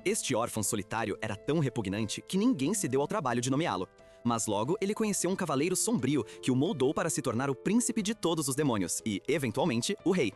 Este órfão solitário era tão repugnante que ninguém se deu ao trabalho de nomeá-lo. Mas logo ele conheceu um cavaleiro sombrio que o moldou para se tornar o príncipe de todos os demônios e, eventualmente, o rei.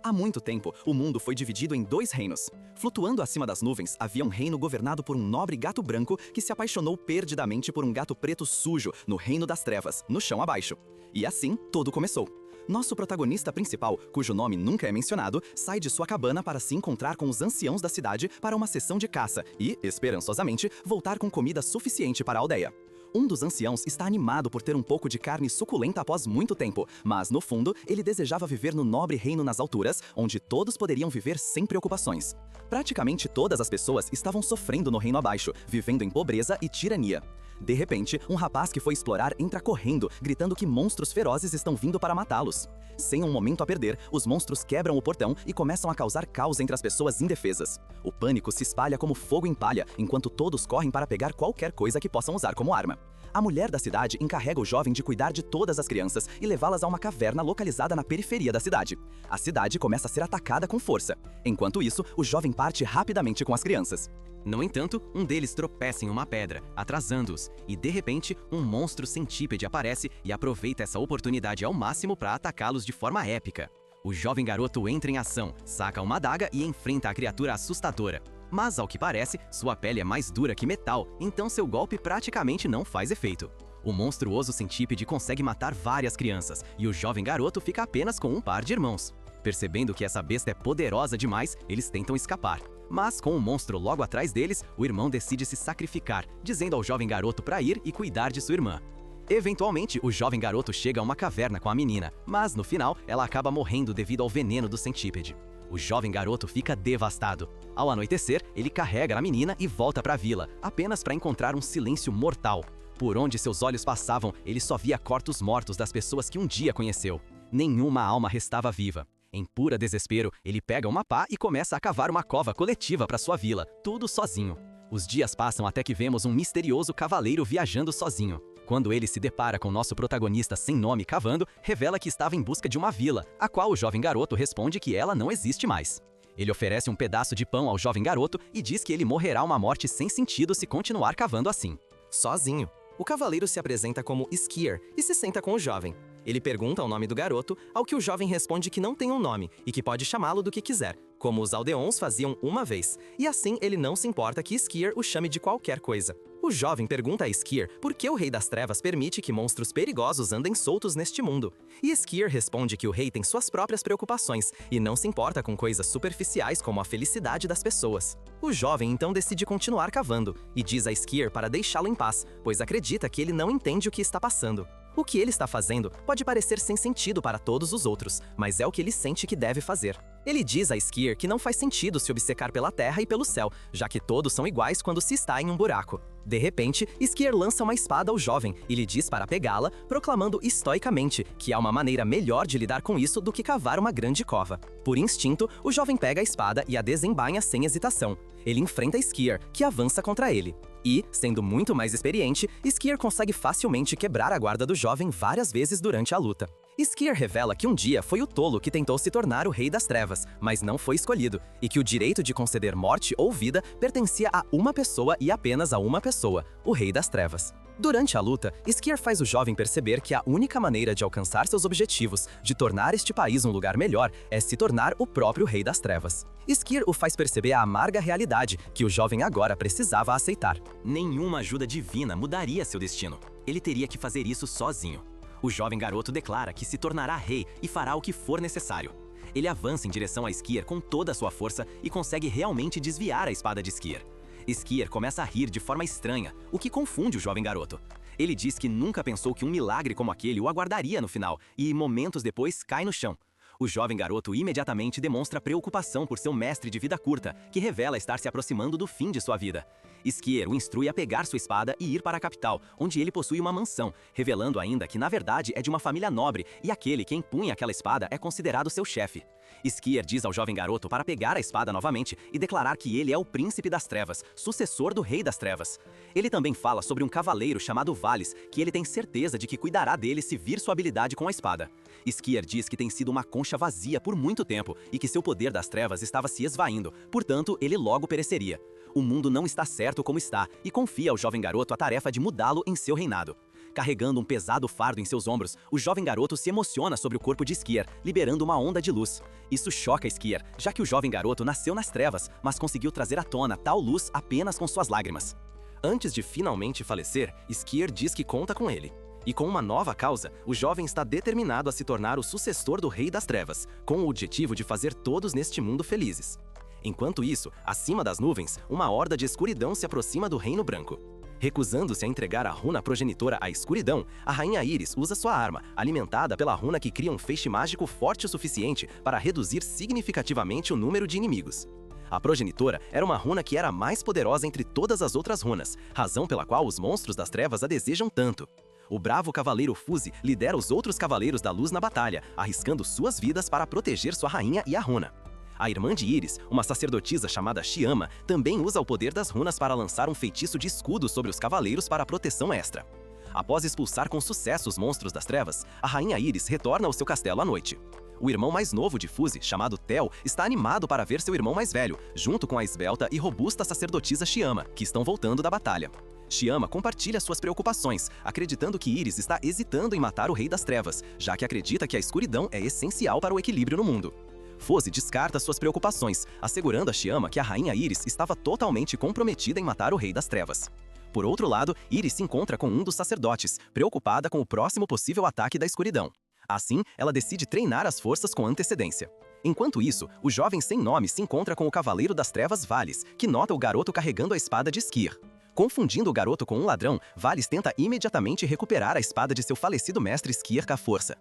Há muito tempo, o mundo foi dividido em dois reinos. Flutuando acima das nuvens, havia um reino governado por um nobre gato branco que se apaixonou perdidamente por um gato preto sujo no reino das trevas, no chão abaixo. E assim, tudo começou. Nosso protagonista principal, cujo nome nunca é mencionado, sai de sua cabana para se encontrar com os anciãos da cidade para uma sessão de caça e, esperançosamente, voltar com comida suficiente para a aldeia. Um dos anciãos está animado por ter um pouco de carne suculenta após muito tempo, mas, no fundo, ele desejava viver no nobre reino nas alturas, onde todos poderiam viver sem preocupações. Praticamente todas as pessoas estavam sofrendo no reino abaixo, vivendo em pobreza e tirania. De repente, um rapaz que foi explorar entra correndo, gritando que monstros ferozes estão vindo para matá-los. Sem um momento a perder, os monstros quebram o portão e começam a causar caos entre as pessoas indefesas. O pânico se espalha como fogo em palha, enquanto todos correm para pegar qualquer coisa que possam usar como arma. A mulher da cidade encarrega o jovem de cuidar de todas as crianças e levá-las a uma caverna localizada na periferia da cidade. A cidade começa a ser atacada com força. Enquanto isso, o jovem parte rapidamente com as crianças. No entanto, um deles tropeça em uma pedra, atrasando-os, e de repente, um monstro centípede aparece e aproveita essa oportunidade ao máximo para atacá-los de forma épica. O jovem garoto entra em ação, saca uma adaga e enfrenta a criatura assustadora. Mas, ao que parece, sua pele é mais dura que metal, então seu golpe praticamente não faz efeito. O monstruoso centípede consegue matar várias crianças, e o jovem garoto fica apenas com um par de irmãos. Percebendo que essa besta é poderosa demais, eles tentam escapar. Mas, com o monstro logo atrás deles, o irmão decide se sacrificar, dizendo ao jovem garoto para ir e cuidar de sua irmã. Eventualmente, o jovem garoto chega a uma caverna com a menina, mas no final, ela acaba morrendo devido ao veneno do centípede. O jovem garoto fica devastado. Ao anoitecer, ele carrega a menina e volta para a vila, apenas para encontrar um silêncio mortal. Por onde seus olhos passavam, ele só via corpos mortos das pessoas que um dia conheceu. Nenhuma alma restava viva. Em pura desespero, ele pega uma pá e começa a cavar uma cova coletiva para sua vila, tudo sozinho. Os dias passam até que vemos um misterioso cavaleiro viajando sozinho. Quando ele se depara com nosso protagonista sem nome cavando, revela que estava em busca de uma vila, a qual o jovem garoto responde que ela não existe mais. Ele oferece um pedaço de pão ao jovem garoto e diz que ele morrerá uma morte sem sentido se continuar cavando assim. Sozinho. O cavaleiro se apresenta como Skier e se senta com o jovem. Ele pergunta o nome do garoto, ao que o jovem responde que não tem um nome e que pode chamá-lo do que quiser, como os aldeões faziam uma vez, e assim ele não se importa que Skier o chame de qualquer coisa. O jovem pergunta a Skier por que o Rei das Trevas permite que monstros perigosos andem soltos neste mundo. E Skier responde que o rei tem suas próprias preocupações e não se importa com coisas superficiais como a felicidade das pessoas. O jovem então decide continuar cavando e diz a Skier para deixá-lo em paz, pois acredita que ele não entende o que está passando. O que ele está fazendo pode parecer sem sentido para todos os outros, mas é o que ele sente que deve fazer. Ele diz a Skier que não faz sentido se obcecar pela terra e pelo céu, já que todos são iguais quando se está em um buraco. De repente, Skier lança uma espada ao jovem e lhe diz para pegá-la, proclamando estoicamente que há uma maneira melhor de lidar com isso do que cavar uma grande cova. Por instinto, o jovem pega a espada e a desembainha sem hesitação. Ele enfrenta Skier, que avança contra ele. E, sendo muito mais experiente, Skier consegue facilmente quebrar a guarda do jovem várias vezes durante a luta. Skier revela que um dia foi o tolo que tentou se tornar o Rei das Trevas, mas não foi escolhido, e que o direito de conceder morte ou vida pertencia a uma pessoa e apenas a uma pessoa, o Rei das Trevas. Durante a luta, Skier faz o jovem perceber que a única maneira de alcançar seus objetivos, de tornar este país um lugar melhor, é se tornar o próprio Rei das Trevas. Skier o faz perceber a amarga realidade que o jovem agora precisava aceitar. Nenhuma ajuda divina mudaria seu destino. Ele teria que fazer isso sozinho. O jovem garoto declara que se tornará rei e fará o que for necessário. Ele avança em direção a Skier com toda a sua força e consegue realmente desviar a espada de Skier. Skier começa a rir de forma estranha, o que confunde o jovem garoto. Ele diz que nunca pensou que um milagre como aquele o aguardaria no final e, momentos depois, cai no chão. O jovem garoto imediatamente demonstra preocupação por seu mestre de vida curta, que revela estar se aproximando do fim de sua vida. Skier o instrui a pegar sua espada e ir para a capital, onde ele possui uma mansão, revelando ainda que na verdade é de uma família nobre e aquele que empunha aquela espada é considerado seu chefe. Skier diz ao jovem garoto para pegar a espada novamente e declarar que ele é o príncipe das trevas, sucessor do rei das trevas. Ele também fala sobre um cavaleiro chamado Valis, que ele tem certeza de que cuidará dele se vir sua habilidade com a espada. Skier diz que tem sido uma concha vazia por muito tempo e que seu poder das trevas estava se esvaindo, portanto ele logo pereceria. O mundo não está certo como está e confia ao jovem garoto a tarefa de mudá-lo em seu reinado. Carregando um pesado fardo em seus ombros, o jovem garoto se emociona sobre o corpo de Skier, liberando uma onda de luz. Isso choca Skier, já que o jovem garoto nasceu nas trevas, mas conseguiu trazer à tona tal luz apenas com suas lágrimas. Antes de finalmente falecer, Skier diz que conta com ele. E com uma nova causa, o jovem está determinado a se tornar o sucessor do Rei das Trevas, com o objetivo de fazer todos neste mundo felizes. Enquanto isso, acima das nuvens, uma horda de escuridão se aproxima do Reino Branco. Recusando-se a entregar a runa progenitora à escuridão, a Rainha Íris usa sua arma, alimentada pela runa que cria um feixe mágico forte o suficiente para reduzir significativamente o número de inimigos. A progenitora era uma runa que era a mais poderosa entre todas as outras runas, razão pela qual os monstros das trevas a desejam tanto. O bravo cavaleiro Fuse lidera os outros cavaleiros da luz na batalha, arriscando suas vidas para proteger sua rainha e a runa. A irmã de Íris, uma sacerdotisa chamada Shiama, também usa o poder das runas para lançar um feitiço de escudo sobre os cavaleiros para proteção extra. Após expulsar com sucesso os monstros das trevas, a rainha Íris retorna ao seu castelo à noite. O irmão mais novo de Fuse, chamado Tel, está animado para ver seu irmão mais velho, junto com a esbelta e robusta sacerdotisa Shiama, que estão voltando da batalha. Shiama compartilha suas preocupações, acreditando que Íris está hesitando em matar o Rei das Trevas, já que acredita que a escuridão é essencial para o equilíbrio no mundo. Fuse descarta suas preocupações, assegurando a Shiama que a rainha Íris estava totalmente comprometida em matar o Rei das Trevas. Por outro lado, Íris se encontra com um dos sacerdotes, preocupada com o próximo possível ataque da escuridão. Assim, ela decide treinar as forças com antecedência. Enquanto isso, o jovem sem nome se encontra com o Cavaleiro das Trevas Valis, que nota o garoto carregando a espada de Skier. Confundindo o garoto com um ladrão, Valis tenta imediatamente recuperar a espada de seu falecido mestre Skier com a força.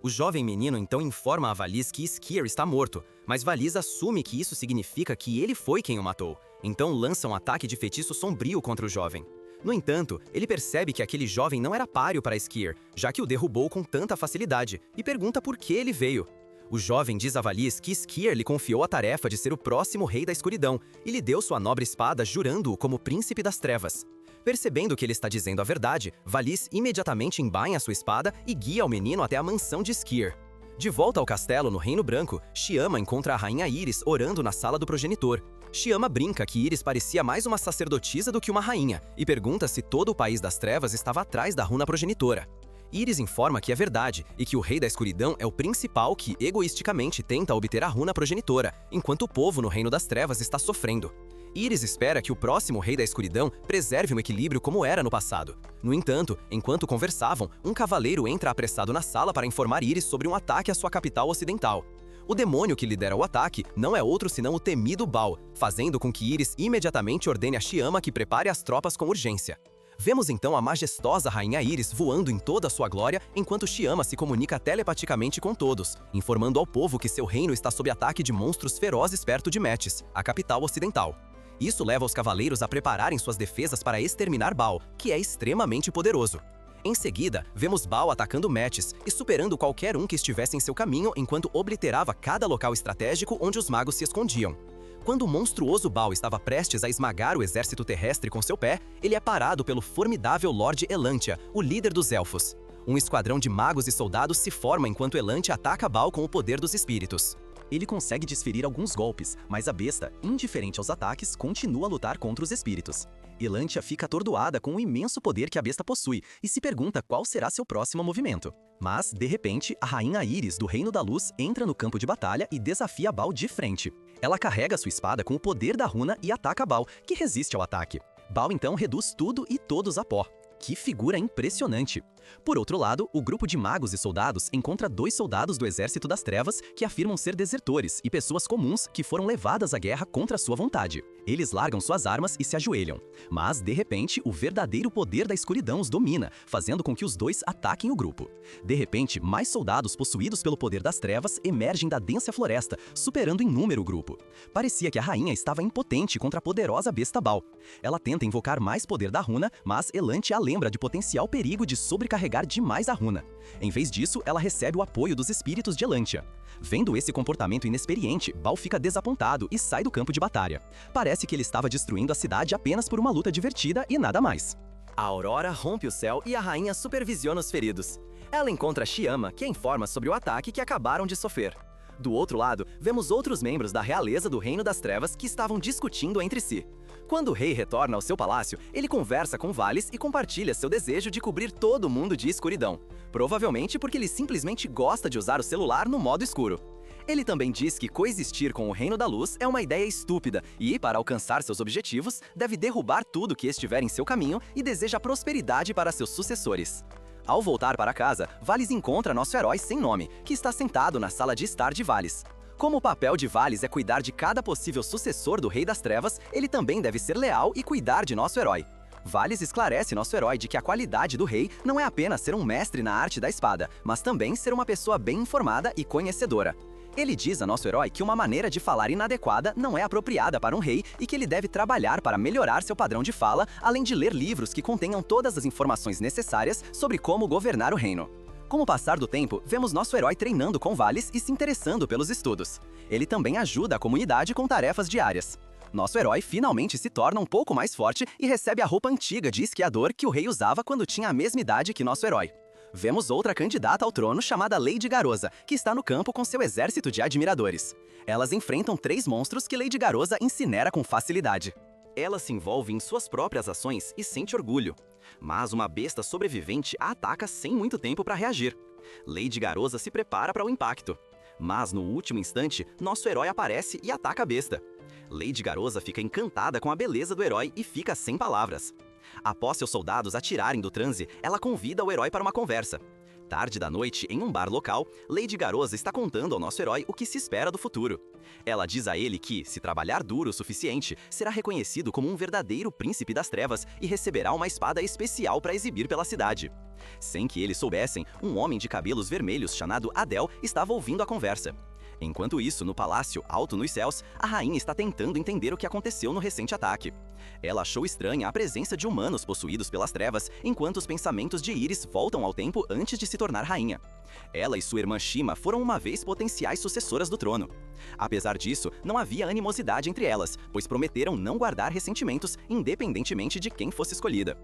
O jovem menino então informa a Valis que Skier está morto, mas Valis assume que isso significa que ele foi quem o matou, então lança um ataque de feitiço sombrio contra o jovem. No entanto, ele percebe que aquele jovem não era páreo para Skier, já que o derrubou com tanta facilidade, e pergunta por que ele veio. O jovem diz a Valis que Skier lhe confiou a tarefa de ser o próximo rei da escuridão, e lhe deu sua nobre espada jurando-o como príncipe das trevas. Percebendo que ele está dizendo a verdade, Valis imediatamente embainha sua espada e guia o menino até a mansão de Skier. De volta ao castelo no Reino Branco, Shiama encontra a rainha Íris orando na sala do progenitor. Shiama brinca que Íris parecia mais uma sacerdotisa do que uma rainha e pergunta se todo o país das trevas estava atrás da runa progenitora. Íris informa que é verdade e que o Rei da Escuridão é o principal que, egoisticamente, tenta obter a runa progenitora, enquanto o povo no Reino das Trevas está sofrendo. Íris espera que o próximo Rei da Escuridão preserve um equilíbrio como era no passado. No entanto, enquanto conversavam, um cavaleiro entra apressado na sala para informar Íris sobre um ataque à sua capital ocidental. O demônio que lidera o ataque não é outro senão o temido Baal, fazendo com que Íris imediatamente ordene a Shiama que prepare as tropas com urgência. Vemos então a majestosa rainha Íris voando em toda a sua glória, enquanto Shiama se comunica telepaticamente com todos, informando ao povo que seu reino está sob ataque de monstros ferozes perto de Metis, a capital ocidental. Isso leva os cavaleiros a prepararem suas defesas para exterminar Baal, que é extremamente poderoso. Em seguida, vemos Baal atacando Metis e superando qualquer um que estivesse em seu caminho enquanto obliterava cada local estratégico onde os magos se escondiam. Quando o monstruoso Baal estava prestes a esmagar o exército terrestre com seu pé, ele é parado pelo formidável Lorde Elantia, o líder dos Elfos. Um esquadrão de magos e soldados se forma enquanto Elantia ataca Baal com o poder dos espíritos. Ele consegue desferir alguns golpes, mas a besta, indiferente aos ataques, continua a lutar contra os espíritos. Elantia fica atordoada com o imenso poder que a besta possui e se pergunta qual será seu próximo movimento. Mas, de repente, a rainha Íris, do Reino da Luz, entra no campo de batalha e desafia Baal de frente. Ela carrega sua espada com o poder da runa e ataca Baal, que resiste ao ataque. Baal então reduz tudo e todos a pó. Que figura impressionante! Por outro lado, o grupo de magos e soldados encontra 2 soldados do Exército das Trevas que afirmam ser desertores e pessoas comuns que foram levadas à guerra contra sua vontade. Eles largam suas armas e se ajoelham. Mas, de repente, o verdadeiro poder da escuridão os domina, fazendo com que os 2 ataquem o grupo. De repente, mais soldados possuídos pelo poder das trevas emergem da densa floresta, superando em número o grupo. Parecia que a rainha estava impotente contra a poderosa besta Baal. Ela tenta invocar mais poder da runa, mas Elantia a lembra de potencial perigo de sobrecarregar demais a runa. Em vez disso, ela recebe o apoio dos espíritos de Elantia. Vendo esse comportamento inexperiente, Baal fica desapontado e sai do campo de batalha. Parece que ele estava destruindo a cidade apenas por uma luta divertida e nada mais. A aurora rompe o céu e a rainha supervisiona os feridos. Ela encontra Shiama, que a informa sobre o ataque que acabaram de sofrer. Do outro lado, vemos outros membros da realeza do Reino das Trevas que estavam discutindo entre si. Quando o rei retorna ao seu palácio, ele conversa com Valis e compartilha seu desejo de cobrir todo mundo de escuridão. Provavelmente porque ele simplesmente gosta de usar o celular no modo escuro. Ele também diz que coexistir com o Reino da Luz é uma ideia estúpida e, para alcançar seus objetivos, deve derrubar tudo que estiver em seu caminho e deseja prosperidade para seus sucessores. Ao voltar para casa, Valis encontra nosso herói sem nome, que está sentado na sala de estar de Valis. Como o papel de Valis é cuidar de cada possível sucessor do Rei das Trevas, ele também deve ser leal e cuidar de nosso herói. Valis esclarece nosso herói de que a qualidade do rei não é apenas ser um mestre na arte da espada, mas também ser uma pessoa bem informada e conhecedora. Ele diz a nosso herói que uma maneira de falar inadequada não é apropriada para um rei e que ele deve trabalhar para melhorar seu padrão de fala, além de ler livros que contenham todas as informações necessárias sobre como governar o reino. Com o passar do tempo, vemos nosso herói treinando com Valis e se interessando pelos estudos. Ele também ajuda a comunidade com tarefas diárias. Nosso herói finalmente se torna um pouco mais forte e recebe a roupa antiga de esquiador que o rei usava quando tinha a mesma idade que nosso herói. Vemos outra candidata ao trono chamada Lady Garosa, que está no campo com seu exército de admiradores. Elas enfrentam 3 monstros que Lady Garosa incinera com facilidade. Ela se envolve em suas próprias ações e sente orgulho. Mas uma besta sobrevivente a ataca sem muito tempo para reagir. Lady Garosa se prepara para o impacto. Mas no último instante, nosso herói aparece e ataca a besta. Lady Garosa fica encantada com a beleza do herói e fica sem palavras. Após seus soldados atirarem do transe, ela convida o herói para uma conversa. Tarde da noite, em um bar local, Lady Garosa está contando ao nosso herói o que se espera do futuro. Ela diz a ele que, se trabalhar duro o suficiente, será reconhecido como um verdadeiro príncipe das trevas e receberá uma espada especial para exibir pela cidade. Sem que eles soubessem, um homem de cabelos vermelhos chamado Adel estava ouvindo a conversa. Enquanto isso, no palácio, alto nos céus, a rainha está tentando entender o que aconteceu no recente ataque. Ela achou estranha a presença de humanos possuídos pelas trevas, enquanto os pensamentos de Iris voltam ao tempo antes de se tornar rainha. Ela e sua irmã Shima foram uma vez potenciais sucessoras do trono. Apesar disso, não havia animosidade entre elas, pois prometeram não guardar ressentimentos, independentemente de quem fosse escolhida.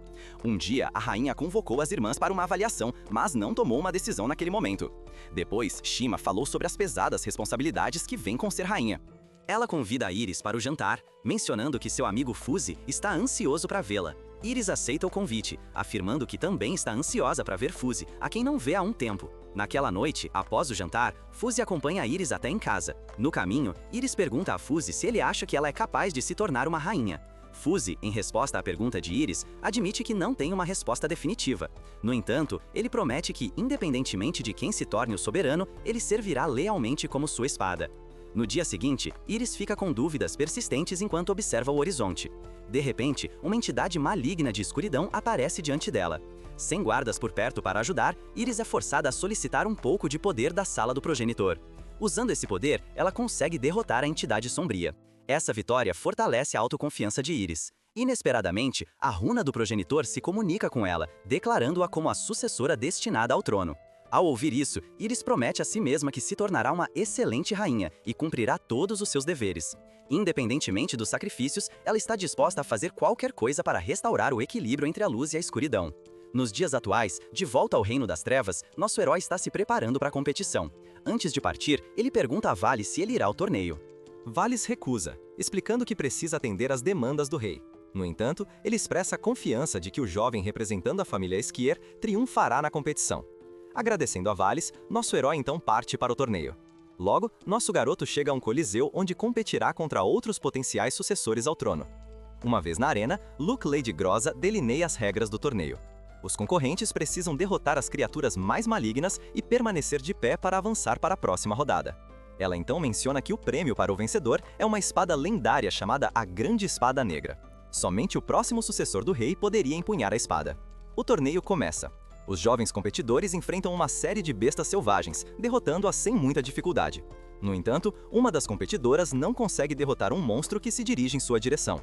Um dia, a rainha convocou as irmãs para uma avaliação, mas não tomou uma decisão naquele momento. Depois, Shima falou sobre as pesadas responsabilidades que vêm com ser rainha. Ela convida a Iris para o jantar, mencionando que seu amigo Fuse está ansioso para vê-la. Iris aceita o convite, afirmando que também está ansiosa para ver Fuse, a quem não vê há um tempo. Naquela noite, após o jantar, Fuse acompanha a Iris até em casa. No caminho, Iris pergunta a Fuse se ele acha que ela é capaz de se tornar uma rainha. Fuse, em resposta à pergunta de Iris, admite que não tem uma resposta definitiva. No entanto, ele promete que, independentemente de quem se torne o soberano, ele servirá lealmente como sua espada. No dia seguinte, Iris fica com dúvidas persistentes enquanto observa o horizonte. De repente, uma entidade maligna de escuridão aparece diante dela. Sem guardas por perto para ajudar, Iris é forçada a solicitar um pouco de poder da sala do progenitor. Usando esse poder, ela consegue derrotar a entidade sombria. Essa vitória fortalece a autoconfiança de Iris. Inesperadamente, a runa do progenitor se comunica com ela, declarando-a como a sucessora destinada ao trono. Ao ouvir isso, Iris promete a si mesma que se tornará uma excelente rainha e cumprirá todos os seus deveres. Independentemente dos sacrifícios, ela está disposta a fazer qualquer coisa para restaurar o equilíbrio entre a luz e a escuridão. Nos dias atuais, de volta ao Reino das Trevas, nosso herói está se preparando para a competição. Antes de partir, ele pergunta a Valis se ele irá ao torneio. Valis recusa, explicando que precisa atender às demandas do rei. No entanto, ele expressa a confiança de que o jovem representando a família Skier triunfará na competição. Agradecendo a Valis, nosso herói então parte para o torneio. Logo, nosso garoto chega a um coliseu onde competirá contra outros potenciais sucessores ao trono. Uma vez na arena, Luke Lady Groza delineia as regras do torneio. Os concorrentes precisam derrotar as criaturas mais malignas e permanecer de pé para avançar para a próxima rodada. Ela então menciona que o prêmio para o vencedor é uma espada lendária chamada a Grande Espada Negra. Somente o próximo sucessor do rei poderia empunhar a espada. O torneio começa. Os jovens competidores enfrentam uma série de bestas selvagens, derrotando-as sem muita dificuldade. No entanto, uma das competidoras não consegue derrotar um monstro que se dirige em sua direção.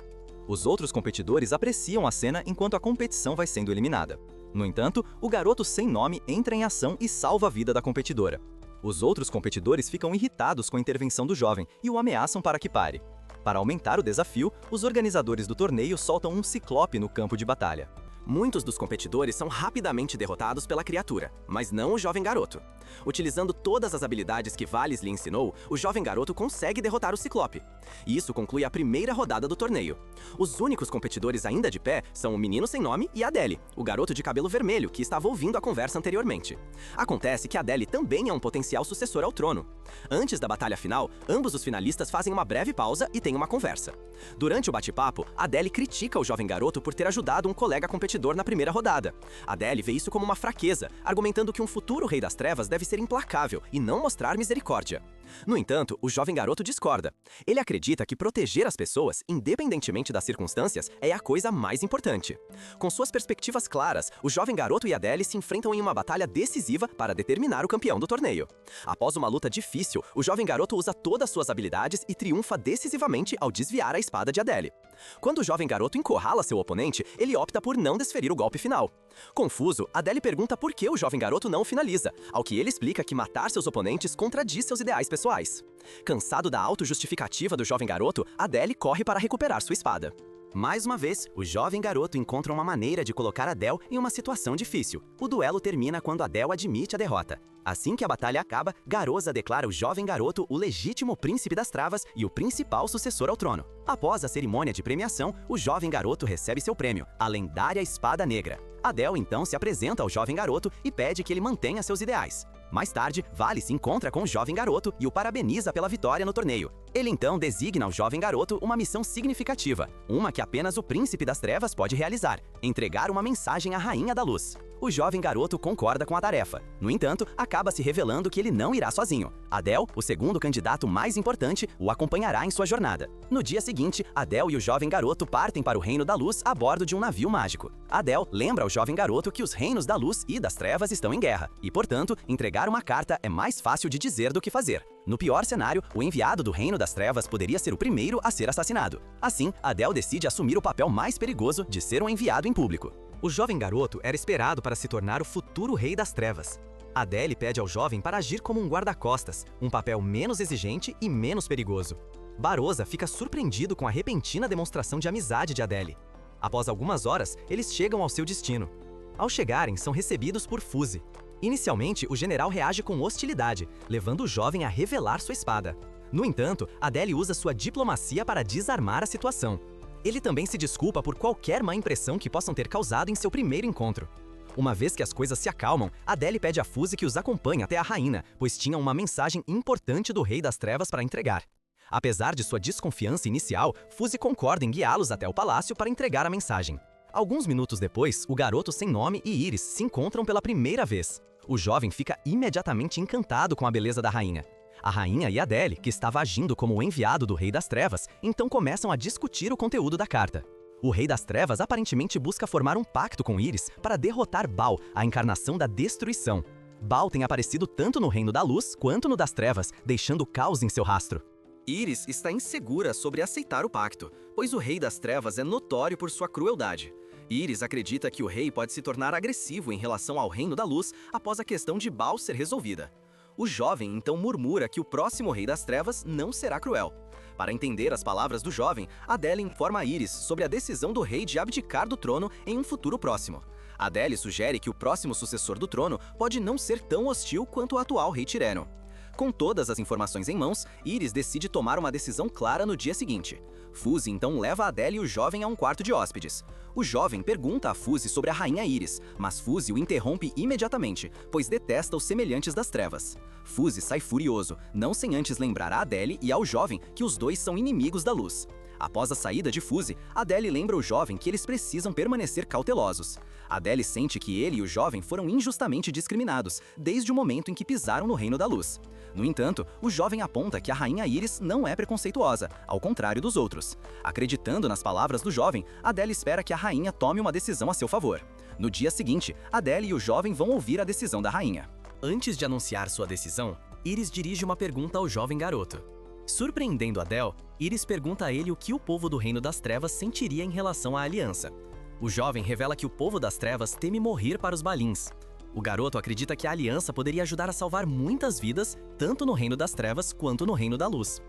Os outros competidores apreciam a cena enquanto a competição vai sendo eliminada. No entanto, o garoto sem nome entra em ação e salva a vida da competidora. Os outros competidores ficam irritados com a intervenção do jovem e o ameaçam para que pare. Para aumentar o desafio, os organizadores do torneio soltam um ciclope no campo de batalha. Muitos dos competidores são rapidamente derrotados pela criatura, mas não o jovem garoto. Utilizando todas as habilidades que Valles lhe ensinou, o jovem garoto consegue derrotar o Ciclope. E isso conclui a primeira rodada do torneio. Os únicos competidores ainda de pé são o menino sem nome e Adele, o garoto de cabelo vermelho que estava ouvindo a conversa anteriormente. Acontece que Adele também é um potencial sucessor ao trono. Antes da batalha final, ambos os finalistas fazem uma breve pausa e têm uma conversa. Durante o bate-papo, Adele critica o jovem garoto por ter ajudado um colega competidor na primeira rodada. Adele vê isso como uma fraqueza, argumentando que um futuro rei das trevas deve ser implacável e não mostrar misericórdia. No entanto, o jovem garoto discorda. Ele acredita que proteger as pessoas, independentemente das circunstâncias, é a coisa mais importante. Com suas perspectivas claras, o jovem garoto e Adele se enfrentam em uma batalha decisiva para determinar o campeão do torneio. Após uma luta difícil, o jovem garoto usa todas suas habilidades e triunfa decisivamente ao desviar a espada de Adele. Quando o jovem garoto encurrala seu oponente, ele opta por não desferir o golpe final. Confuso, Adele pergunta por que o jovem garoto não o finaliza, ao que ele explica que matar seus oponentes contradiz seus ideais pessoais. Cansado da autojustificativa do jovem garoto, Adele corre para recuperar sua espada. Mais uma vez, o jovem garoto encontra uma maneira de colocar Adele em uma situação difícil. O duelo termina quando Adele admite a derrota. Assim que a batalha acaba, Garoza declara o jovem garoto o legítimo príncipe das travas e o principal sucessor ao trono. Após a cerimônia de premiação, o jovem garoto recebe seu prêmio, a lendária Espada Negra. Adele então se apresenta ao jovem garoto e pede que ele mantenha seus ideais. Mais tarde, Valles se encontra com o jovem garoto e o parabeniza pela vitória no torneio. Ele então designa ao jovem garoto uma missão significativa, uma que apenas o príncipe das trevas pode realizar: entregar uma mensagem à rainha da luz. O jovem garoto concorda com a tarefa. No entanto, acaba se revelando que ele não irá sozinho. Adele, o segundo candidato mais importante, o acompanhará em sua jornada. No dia seguinte, Adele e o jovem garoto partem para o Reino da Luz a bordo de um navio mágico. Adele lembra ao jovem garoto que os reinos da luz e das trevas estão em guerra, e, portanto, entregar uma carta é mais fácil de dizer do que fazer. No pior cenário, o enviado do Reino das Trevas poderia ser o primeiro a ser assassinado. Assim, Adele decide assumir o papel mais perigoso de ser um enviado em público. O jovem garoto era esperado para se tornar o futuro rei das trevas. Adele pede ao jovem para agir como um guarda-costas, um papel menos exigente e menos perigoso. Baroza fica surpreendido com a repentina demonstração de amizade de Adele. Após algumas horas, eles chegam ao seu destino. Ao chegarem, são recebidos por Fuse. Inicialmente, o general reage com hostilidade, levando o jovem a revelar sua espada. No entanto, Adele usa sua diplomacia para desarmar a situação. Ele também se desculpa por qualquer má impressão que possam ter causado em seu primeiro encontro. Uma vez que as coisas se acalmam, Adele pede a Fuse que os acompanhe até a rainha, pois tinha uma mensagem importante do Rei das Trevas para entregar. Apesar de sua desconfiança inicial, Fuse concorda em guiá-los até o palácio para entregar a mensagem. Alguns minutos depois, o garoto sem nome e Iris se encontram pela primeira vez. O jovem fica imediatamente encantado com a beleza da rainha. A rainha e Adele, que estava agindo como o enviado do Rei das Trevas, então começam a discutir o conteúdo da carta. O Rei das Trevas aparentemente busca formar um pacto com Iris para derrotar Baal, a encarnação da destruição. Baal tem aparecido tanto no Reino da Luz quanto no das Trevas, deixando caos em seu rastro. Iris está insegura sobre aceitar o pacto, pois o Rei das Trevas é notório por sua crueldade. Iris acredita que o rei pode se tornar agressivo em relação ao Reino da Luz após a questão de Baal ser resolvida. O jovem então murmura que o próximo Rei das Trevas não será cruel. Para entender as palavras do jovem, Adele informa a Iris sobre a decisão do rei de abdicar do trono em um futuro próximo. Adele sugere que o próximo sucessor do trono pode não ser tão hostil quanto o atual rei Tireno. Com todas as informações em mãos, Iris decide tomar uma decisão clara no dia seguinte. Fuse então leva Adele e o jovem a um quarto de hóspedes. O jovem pergunta a Fuse sobre a rainha Iris, mas Fuse o interrompe imediatamente, pois detesta os semelhantes das trevas. Fuse sai furioso, não sem antes lembrar a Adele e ao jovem que os dois são inimigos da luz. Após a saída de Fuse, Adele lembra o jovem que eles precisam permanecer cautelosos. Adele sente que ele e o jovem foram injustamente discriminados, desde o momento em que pisaram no Reino da Luz. No entanto, o jovem aponta que a rainha Iris não é preconceituosa, ao contrário dos outros. Acreditando nas palavras do jovem, Adele espera que a rainha tome uma decisão a seu favor. No dia seguinte, Adele e o jovem vão ouvir a decisão da rainha. Antes de anunciar sua decisão, Iris dirige uma pergunta ao jovem garoto. Surpreendendo Adele, Iris pergunta a ele o que o povo do Reino das Trevas sentiria em relação à aliança. O jovem revela que o povo das trevas teme morrer para os Balins. O garoto acredita que a aliança poderia ajudar a salvar muitas vidas, tanto no Reino das Trevas quanto no Reino da Luz.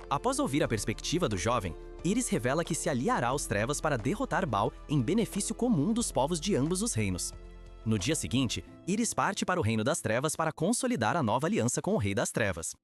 Após ouvir a perspectiva do jovem, Íris revela que se aliará aos Trevas para derrotar Baal em benefício comum dos povos de ambos os reinos. No dia seguinte, Íris parte para o Reino das Trevas para consolidar a nova aliança com o Rei das Trevas.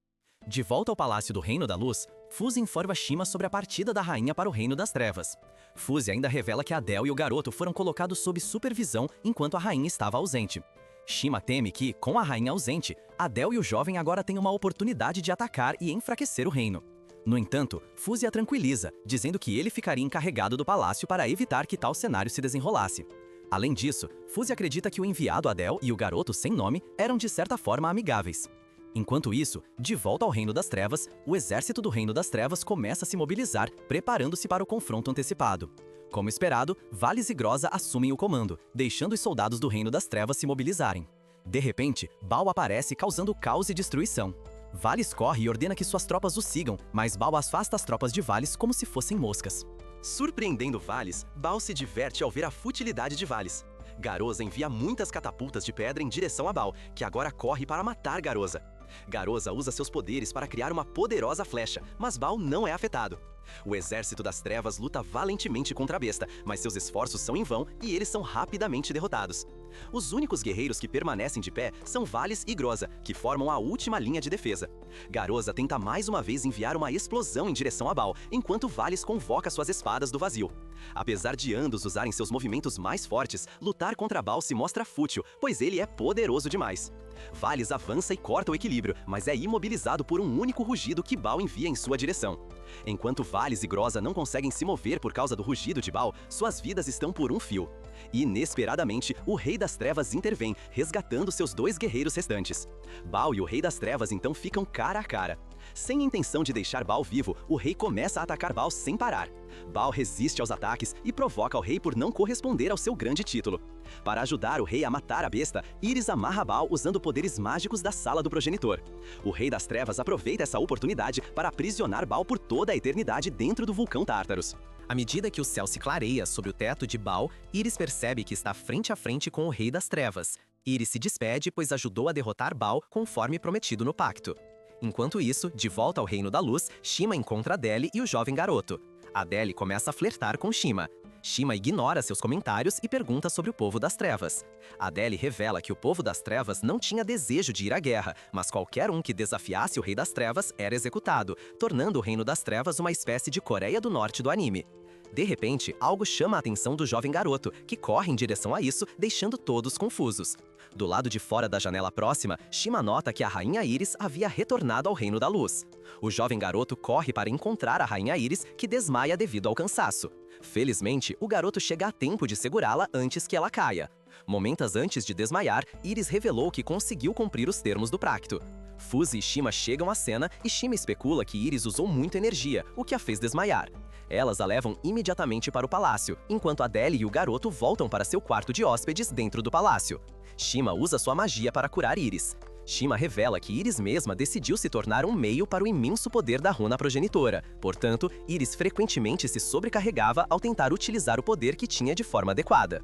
De volta ao Palácio do Reino da Luz, Fuse informa Shima sobre a partida da rainha para o Reino das Trevas. Fuse ainda revela que Adel e o garoto foram colocados sob supervisão enquanto a rainha estava ausente. Shima teme que, com a rainha ausente, Adel e o jovem agora têm uma oportunidade de atacar e enfraquecer o reino. No entanto, Fuse a tranquiliza, dizendo que ele ficaria encarregado do palácio para evitar que tal cenário se desenrolasse. Além disso, Fuse acredita que o enviado Adel e o garoto sem nome eram de certa forma amigáveis. Enquanto isso, de volta ao Reino das Trevas, o exército do Reino das Trevas começa a se mobilizar, preparando-se para o confronto antecipado. Como esperado, Valis e Groza assumem o comando, deixando os soldados do Reino das Trevas se mobilizarem. De repente, Baal aparece causando caos e destruição. Valis corre e ordena que suas tropas o sigam, mas Baal afasta as tropas de Valis como se fossem moscas. Surpreendendo Valis, Baal se diverte ao ver a futilidade de Valis. Garoza envia muitas catapultas de pedra em direção a Baal, que agora corre para matar Garoza. Garoza usa seus poderes para criar uma poderosa flecha, mas Baal não é afetado. O exército das trevas luta valentemente contra a besta, mas seus esforços são em vão e eles são rapidamente derrotados. Os únicos guerreiros que permanecem de pé são Valis e Groza, que formam a última linha de defesa. Garoza tenta mais uma vez enviar uma explosão em direção a Baal, enquanto Valis convoca suas espadas do vazio. Apesar de ambos usarem seus movimentos mais fortes, lutar contra Baal se mostra fútil, pois ele é poderoso demais. Valis avança e corta o equilíbrio, mas é imobilizado por um único rugido que Baal envia em sua direção. Enquanto Valis e Groza não conseguem se mover por causa do rugido de Baal, suas vidas estão por um fio. Inesperadamente, o Rei das Trevas intervém, resgatando seus dois guerreiros restantes. Baal e o Rei das Trevas então ficam cara a cara. Sem intenção de deixar Baal vivo, o rei começa a atacar Baal sem parar. Baal resiste aos ataques e provoca o rei por não corresponder ao seu grande título. Para ajudar o rei a matar a besta, Íris amarra Baal usando poderes mágicos da Sala do Progenitor. O Rei das Trevas aproveita essa oportunidade para aprisionar Baal por toda a eternidade dentro do vulcão Tártaros. À medida que o céu se clareia sobre o teto de Baal, Íris percebe que está frente a frente com o Rei das Trevas. Íris se despede, pois ajudou a derrotar Baal conforme prometido no pacto. Enquanto isso, de volta ao Reino da Luz, Shima encontra Adele e o jovem garoto. Adele começa a flertar com Shima. Shima ignora seus comentários e pergunta sobre o povo das trevas. Adele revela que o povo das trevas não tinha desejo de ir à guerra, mas qualquer um que desafiasse o Rei das Trevas era executado, tornando o Reino das Trevas uma espécie de Coreia do Norte do anime. De repente, algo chama a atenção do jovem garoto, que corre em direção a isso, deixando todos confusos. Do lado de fora da janela próxima, Shima nota que a Rainha Íris havia retornado ao Reino da Luz. O jovem garoto corre para encontrar a Rainha Íris, que desmaia devido ao cansaço. Felizmente, o garoto chega a tempo de segurá-la antes que ela caia. Momentos antes de desmaiar, Íris revelou que conseguiu cumprir os termos do pacto. Fuse e Shima chegam à cena e Shima especula que Íris usou muita energia, o que a fez desmaiar. Elas a levam imediatamente para o palácio, enquanto Adele e o garoto voltam para seu quarto de hóspedes dentro do palácio. Shima usa sua magia para curar Íris. Shima revela que Íris mesma decidiu se tornar um meio para o imenso poder da runa progenitora. Portanto, Íris frequentemente se sobrecarregava ao tentar utilizar o poder que tinha de forma adequada.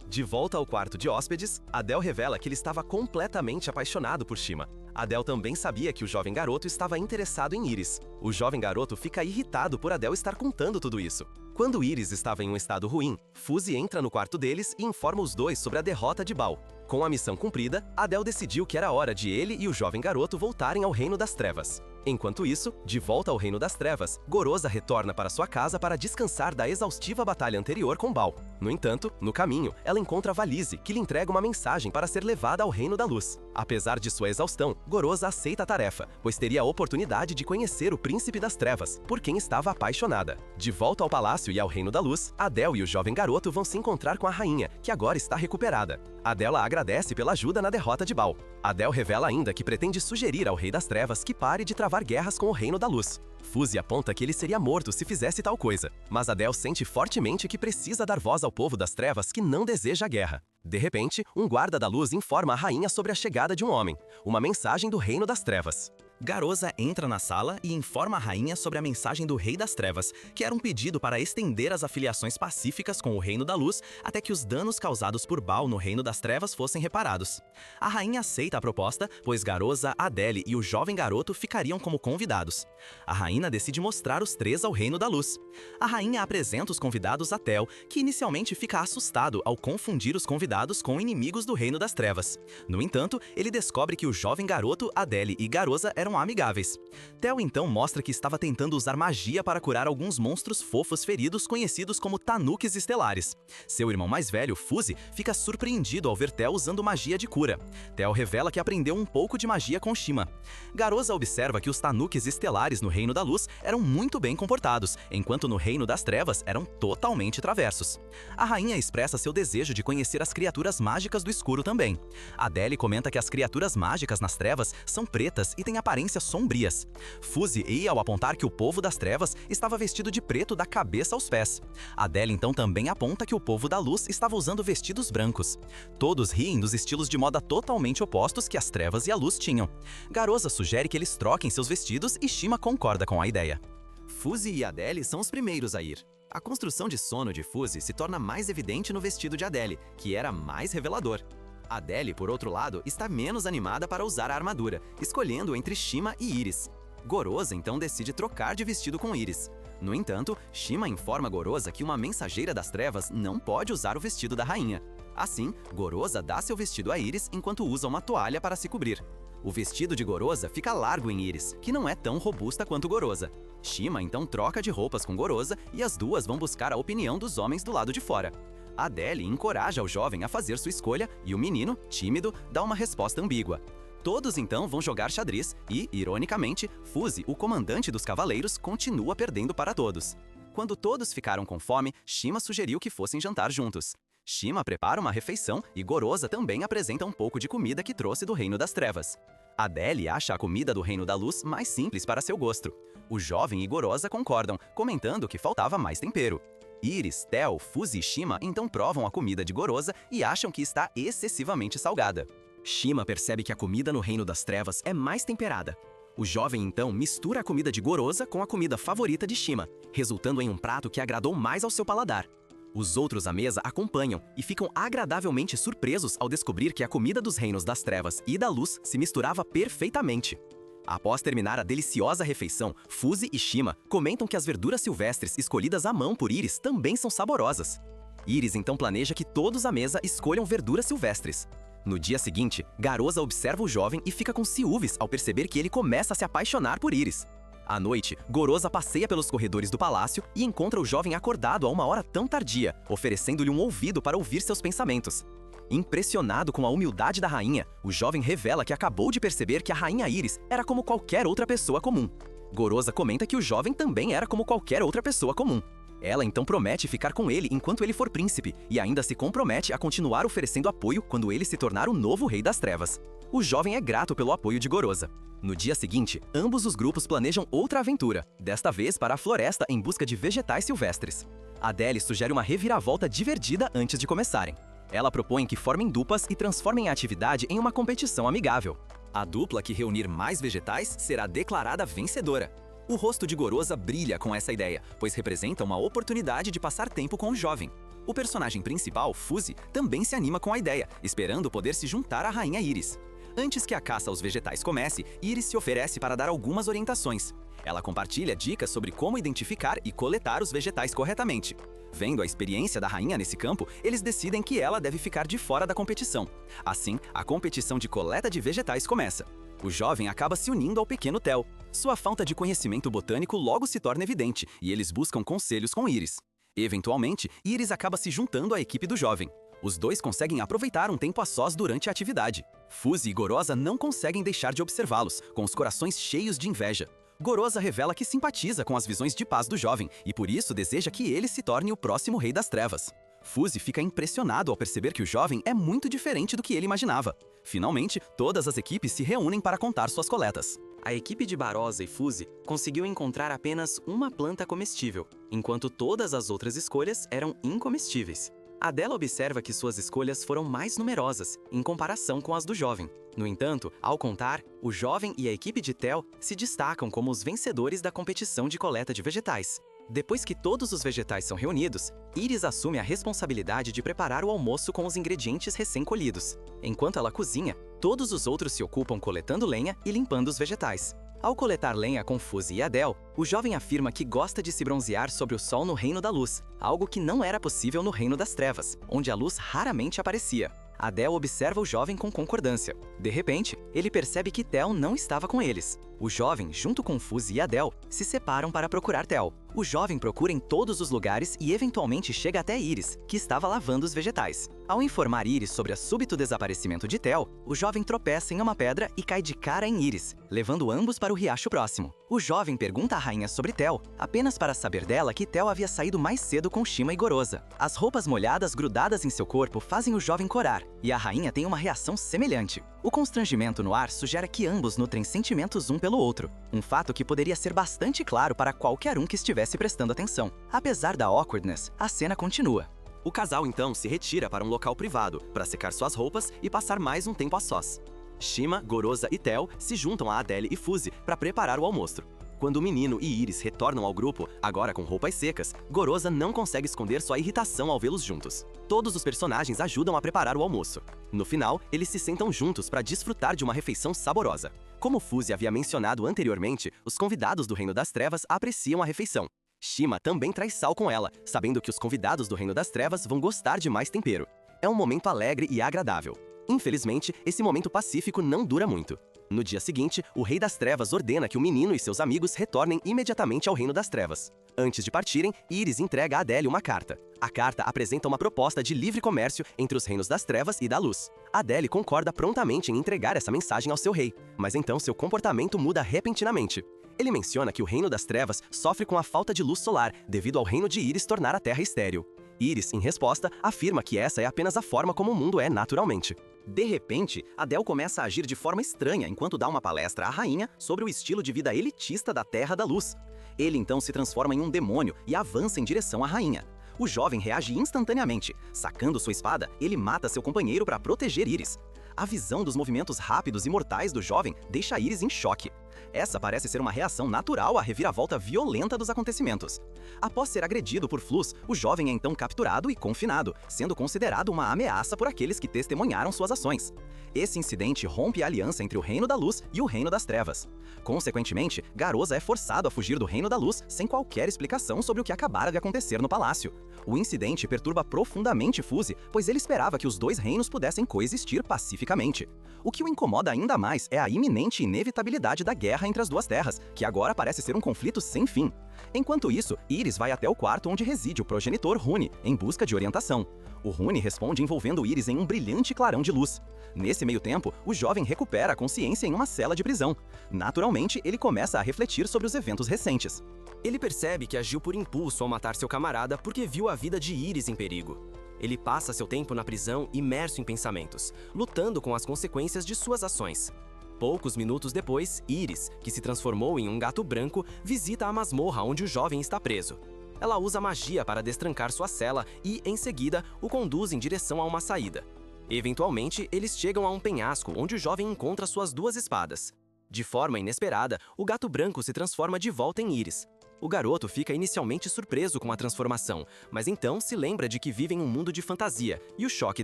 De volta ao quarto de hóspedes, Adel revela que ele estava completamente apaixonado por Shima. Adel também sabia que o jovem garoto estava interessado em Íris. O jovem garoto fica irritado por Adel estar contando tudo isso. Quando Íris estava em um estado ruim, Fuse entra no quarto deles e informa os dois sobre a derrota de Baal. Com a missão cumprida, Adel decidiu que era hora de ele e o jovem garoto voltarem ao Reino das Trevas. Enquanto isso, de volta ao Reino das Trevas, Goroza retorna para sua casa para descansar da exaustiva batalha anterior com Baal. No entanto, no caminho, ela encontra Valise, que lhe entrega uma mensagem para ser levada ao Reino da Luz. Apesar de sua exaustão, Goroza aceita a tarefa, pois teria a oportunidade de conhecer o Príncipe das Trevas, por quem estava apaixonada. De volta ao palácio e ao Reino da Luz, Adel e o jovem garoto vão se encontrar com a rainha, que agora está recuperada. Adel a agradece pela ajuda na derrota de Baal. Adel revela ainda que pretende sugerir ao Rei das Trevas que pare de travar guerras com o Reino da Luz. Fuse aponta que ele seria morto se fizesse tal coisa, mas Adel sente fortemente que precisa dar voz ao povo das trevas que não deseja a guerra. De repente, um guarda da luz informa a rainha sobre a chegada de um homem, uma mensagem do Reino das Trevas. Garoza entra na sala e informa a rainha sobre a mensagem do Rei das Trevas, que era um pedido para estender as afiliações pacíficas com o Reino da Luz até que os danos causados por Baal no Reino das Trevas fossem reparados. A rainha aceita a proposta, pois Garoza, Adele e o jovem garoto ficariam como convidados. A rainha decide mostrar os três ao Reino da Luz. A rainha apresenta os convidados a Tel, que inicialmente fica assustado ao confundir os convidados com inimigos do Reino das Trevas. No entanto, ele descobre que o jovem garoto, Adele e Garoza eram amigáveis. Tel então mostra que estava tentando usar magia para curar alguns monstros fofos feridos conhecidos como Tanuques Estelares. Seu irmão mais velho, Fuzi, fica surpreendido ao ver Tel usando magia de cura. Tel revela que aprendeu um pouco de magia com Shima. Garoza observa que os Tanuques Estelares no Reino da Luz eram muito bem comportados, enquanto no Reino das Trevas eram totalmente traversos. A rainha expressa seu desejo de conhecer as criaturas mágicas do escuro também. Adele comenta que as criaturas mágicas nas trevas são pretas e têm aparências sombrias. Fuzi ri ao apontar que o povo das trevas estava vestido de preto da cabeça aos pés. Adele então também aponta que o povo da luz estava usando vestidos brancos. Todos riem dos estilos de moda totalmente opostos que as trevas e a luz tinham. Garoza sugere que eles troquem seus vestidos e Shima concorda com a ideia. Fuzi e Adele são os primeiros a ir. A construção de sono de Fuzi se torna mais evidente no vestido de Adele, que era mais revelador. Adele, por outro lado, está menos animada para usar a armadura, escolhendo entre Shima e Iris. Garoza então decide trocar de vestido com Iris. No entanto, Shima informa Garoza que uma mensageira das trevas não pode usar o vestido da rainha. Assim, Garoza dá seu vestido a Iris enquanto usa uma toalha para se cobrir. O vestido de Garoza fica largo em Iris, que não é tão robusta quanto Garoza. Shima então troca de roupas com Garoza e as duas vão buscar a opinião dos homens do lado de fora. Adele encoraja o jovem a fazer sua escolha e o menino, tímido, dá uma resposta ambígua. Todos então vão jogar xadrez e, ironicamente, Fuzi, o comandante dos cavaleiros, continua perdendo para todos. Quando todos ficaram com fome, Shima sugeriu que fossem jantar juntos. Shima prepara uma refeição e Garoza também apresenta um pouco de comida que trouxe do Reino das Trevas. Adele acha a comida do Reino da Luz mais simples para seu gosto. O jovem e Garoza concordam, comentando que faltava mais tempero. Iris, Tel, Fuzi e Shima então provam a comida de Garoza e acham que está excessivamente salgada. Shima percebe que a comida no Reino das Trevas é mais temperada. O jovem então mistura a comida de Garoza com a comida favorita de Shima, resultando em um prato que agradou mais ao seu paladar. Os outros à mesa acompanham e ficam agradavelmente surpresos ao descobrir que a comida dos Reinos das Trevas e da Luz se misturava perfeitamente. Após terminar a deliciosa refeição, Fuzi e Shima comentam que as verduras silvestres escolhidas à mão por Iris também são saborosas. Iris então planeja que todos à mesa escolham verduras silvestres. No dia seguinte, Garoza observa o jovem e fica com ciúmes ao perceber que ele começa a se apaixonar por Iris. À noite, Garoza passeia pelos corredores do palácio e encontra o jovem acordado a uma hora tão tardia, oferecendo-lhe um ouvido para ouvir seus pensamentos. Impressionado com a humildade da rainha, o jovem revela que acabou de perceber que a rainha Iris era como qualquer outra pessoa comum. Garoza comenta que o jovem também era como qualquer outra pessoa comum. Ela então promete ficar com ele enquanto ele for príncipe e ainda se compromete a continuar oferecendo apoio quando ele se tornar o novo Rei das Trevas. O jovem é grato pelo apoio de Garoza. No dia seguinte, ambos os grupos planejam outra aventura, desta vez para a floresta em busca de vegetais silvestres. Adele sugere uma reviravolta divertida antes de começarem. Ela propõe que formem duplas e transformem a atividade em uma competição amigável. A dupla que reunir mais vegetais será declarada vencedora. O rosto de Garoza brilha com essa ideia, pois representa uma oportunidade de passar tempo com o jovem. O personagem principal, Fuzi, também se anima com a ideia, esperando poder se juntar à rainha Iris. Antes que a caça aos vegetais comece, Iris se oferece para dar algumas orientações. Ela compartilha dicas sobre como identificar e coletar os vegetais corretamente. Vendo a experiência da rainha nesse campo, eles decidem que ela deve ficar de fora da competição. Assim, a competição de coleta de vegetais começa. O jovem acaba se unindo ao pequeno Tel. Sua falta de conhecimento botânico logo se torna evidente, e eles buscam conselhos com Iris. Eventualmente, Iris acaba se juntando à equipe do jovem. Os dois conseguem aproveitar um tempo a sós durante a atividade. Fuzi e Garoza não conseguem deixar de observá-los, com os corações cheios de inveja. Garoza revela que simpatiza com as visões de paz do jovem e por isso deseja que ele se torne o próximo Rei das Trevas. Fuzi fica impressionado ao perceber que o jovem é muito diferente do que ele imaginava. Finalmente, todas as equipes se reúnem para contar suas coletas. A equipe de Garoza e Fuzi conseguiu encontrar apenas uma planta comestível, enquanto todas as outras escolhas eram incomestíveis. Adela observa que suas escolhas foram mais numerosas, em comparação com as do jovem. No entanto, ao contar, o jovem e a equipe de Theo se destacam como os vencedores da competição de coleta de vegetais. Depois que todos os vegetais são reunidos, Iris assume a responsabilidade de preparar o almoço com os ingredientes recém-colhidos. Enquanto ela cozinha, todos os outros se ocupam coletando lenha e limpando os vegetais. Ao coletar lenha com Fuzzy e Adele, o jovem afirma que gosta de se bronzear sob o sol no Reino da Luz, algo que não era possível no Reino das Trevas, onde a luz raramente aparecia. Adele observa o jovem com concordância. De repente, ele percebe que Theo não estava com eles. O jovem, junto com Fuzzy e Adele, se separam para procurar Theo. O jovem procura em todos os lugares e eventualmente chega até Iris, que estava lavando os vegetais. Ao informar Iris sobre o súbito desaparecimento de Theo, o jovem tropeça em uma pedra e cai de cara em Iris, levando ambos para o riacho próximo. O jovem pergunta à rainha sobre Theo, apenas para saber dela que Theo havia saído mais cedo com Shima e Goroza. As roupas molhadas grudadas em seu corpo fazem o jovem corar, e a rainha tem uma reação semelhante. O constrangimento no ar sugere que ambos nutrem sentimentos um pelo outro, um fato que poderia ser bastante claro para qualquer um que estivesse prestando atenção. Apesar da awkwardness, a cena continua. O casal então se retira para um local privado para secar suas roupas e passar mais um tempo a sós. Shima, Goroza e Theo se juntam a Adele e Fuzzy para preparar o almoço. Quando o menino e Iris retornam ao grupo, agora com roupas secas, Goroza não consegue esconder sua irritação ao vê-los juntos. Todos os personagens ajudam a preparar o almoço. No final, eles se sentam juntos para desfrutar de uma refeição saborosa. Como Fuzzy havia mencionado anteriormente, os convidados do Reino das Trevas apreciam a refeição. Shima também traz sal com ela, sabendo que os convidados do Reino das Trevas vão gostar de mais tempero. É um momento alegre e agradável. Infelizmente, esse momento pacífico não dura muito. No dia seguinte, o Rei das Trevas ordena que o menino e seus amigos retornem imediatamente ao Reino das Trevas. Antes de partirem, Iris entrega a Adele uma carta. A carta apresenta uma proposta de livre comércio entre os Reinos das Trevas e da Luz. Adele concorda prontamente em entregar essa mensagem ao seu rei, mas então seu comportamento muda repentinamente. Ele menciona que o Reino das Trevas sofre com a falta de luz solar devido ao reino de Iris tornar a Terra estéril. Iris, em resposta, afirma que essa é apenas a forma como o mundo é naturalmente. De repente, Adele começa a agir de forma estranha enquanto dá uma palestra à rainha sobre o estilo de vida elitista da Terra da Luz. Ele então se transforma em um demônio e avança em direção à rainha. O jovem reage instantaneamente. Sacando sua espada, ele mata seu companheiro para proteger Iris. A visão dos movimentos rápidos e mortais do jovem deixa Iris em choque. Essa parece ser uma reação natural à reviravolta violenta dos acontecimentos. Após ser agredido por Flux, o jovem é então capturado e confinado, sendo considerado uma ameaça por aqueles que testemunharam suas ações. Esse incidente rompe a aliança entre o Reino da Luz e o Reino das Trevas. Consequentemente, Goroza é forçado a fugir do Reino da Luz sem qualquer explicação sobre o que acabara de acontecer no palácio. O incidente perturba profundamente Fuzzy, pois ele esperava que os dois reinos pudessem coexistir pacificamente. O que o incomoda ainda mais é a iminente inevitabilidade da guerra entre as duas terras, que agora parece ser um conflito sem fim. Enquanto isso, Iris vai até o quarto onde reside o progenitor Rune, em busca de orientação. O Rune responde envolvendo Iris em um brilhante clarão de luz. Nesse meio tempo, o jovem recupera a consciência em uma cela de prisão. Naturalmente, ele começa a refletir sobre os eventos recentes. Ele percebe que agiu por impulso ao matar seu camarada porque viu a vida de Iris em perigo. Ele passa seu tempo na prisão imerso em pensamentos, lutando com as consequências de suas ações. Poucos minutos depois, Iris, que se transformou em um gato branco, visita a masmorra onde o jovem está preso. Ela usa magia para destrancar sua cela e, em seguida, o conduz em direção a uma saída. Eventualmente, eles chegam a um penhasco onde o jovem encontra suas duas espadas. De forma inesperada, o gato branco se transforma de volta em Iris. O garoto fica inicialmente surpreso com a transformação, mas então se lembra de que vive em um mundo de fantasia e o choque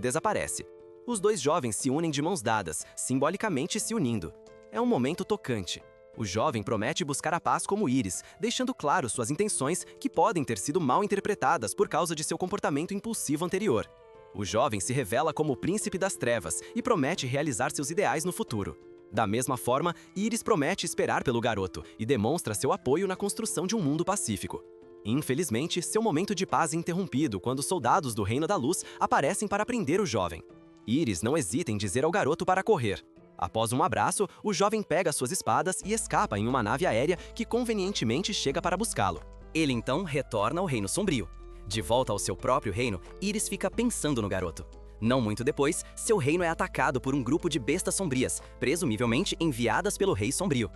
desaparece. Os dois jovens se unem de mãos dadas, simbolicamente se unindo. É um momento tocante. O jovem promete buscar a paz como Iris, deixando claro suas intenções que podem ter sido mal interpretadas por causa de seu comportamento impulsivo anterior. O jovem se revela como o príncipe das trevas e promete realizar seus ideais no futuro. Da mesma forma, Iris promete esperar pelo garoto e demonstra seu apoio na construção de um mundo pacífico. Infelizmente, seu momento de paz é interrompido quando soldados do Reino da Luz aparecem para prender o jovem. Iris não hesita em dizer ao garoto para correr. Após um abraço, o jovem pega suas espadas e escapa em uma nave aérea que convenientemente chega para buscá-lo. Ele então retorna ao Reino Sombrio. De volta ao seu próprio reino, Iris fica pensando no garoto. Não muito depois, seu reino é atacado por um grupo de bestas sombrias, presumivelmente enviadas pelo Rei Sombrio.